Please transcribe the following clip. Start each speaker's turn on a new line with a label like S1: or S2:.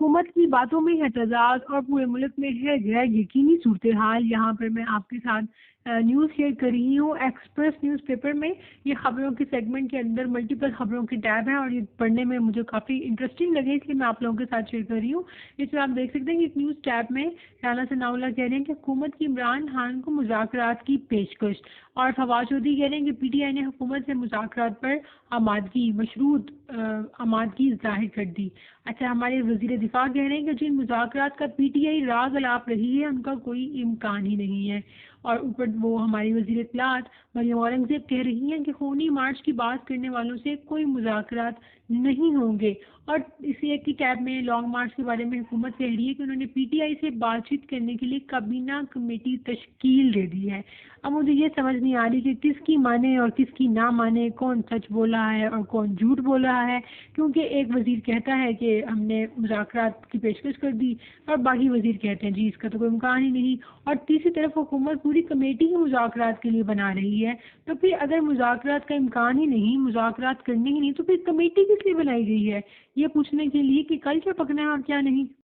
S1: حکومت کی باتوں میں ہے تضاد اور پورے ملک میں ہے غیر یقینی صورتحال۔ یہاں پر میں آپ کے ساتھ نیوز شیئر کر رہی ہوں ایکسپریس نیوز پیپر میں۔ یہ خبروں کے سیگمنٹ کے اندر ملٹیپل خبروں کے ٹیب ہیں اور یہ پڑھنے میں مجھے کافی انٹرسٹنگ لگے، اس لیے میں آپ لوگوں کے ساتھ شیئر کر رہی ہوں۔ اس میں آپ دیکھ سکتے ہیں کہ ایک نیوز ٹیب میں رانا ثناء اللہ کہہ رہے ہیں کہ حکومت کی عمران خان کو مذاکرات کی پیشکش، اور فواد چودھری کہہ رہے ہیں کہ پی ٹی آئی نے حکومت سے مذاکرات پر آمادگی مشروط آمادگی ظاہر کر دی۔ اچھا، ہمارے وزیر دفاع کہہ رہے ہیں کہ جن مذاکرات کا پی ٹی آئی راگ الاپ رہی ہے ان کا کوئی امکان ہی نہیں ہے۔ اور اوپر وہ ہماری وزیر اطلاعات مریم اورنگزیب کہہ رہی ہیں کہ خونی مارچ کی بات کرنے والوں سے کوئی مذاکرات نہیں ہوں گے۔ اور اسی ایک کی ٹیب میں لانگ مارچ کے بارے میں حکومت کہہ رہی ہے کہ انہوں نے پی ٹی آئی سے بات چیت کرنے کے لیے کابینہ کمیٹی تشکیل دے دی ہے۔ اب مجھے یہ سمجھ نہیں آ رہی کہ کس کی مانے اور کس کی نہ مانے، کون سچ بول رہا ہے اور کون جھوٹ بول رہا ہے، کیونکہ ایک وزیر کہتا ہے کہ ہم نے مذاکرات کی پیشکش کر دی اور باقی وزیر کہتے ہیں جی اس کا تو کوئی امکان ہی نہیں، اور تیسری طرف حکومت پوری کمیٹی ہی مذاکرات کے لیے بنا رہی ہے۔ تو پھر اگر مذاکرات کا امکان ہی نہیں، مذاکرات کرنے ہی نہیں، تو پھر کمیٹی کس لیے بنائی گئی ہے؟ یہ پوچھنے کے لیے کہ کل کیا پکنا ہے اور کیا نہیں۔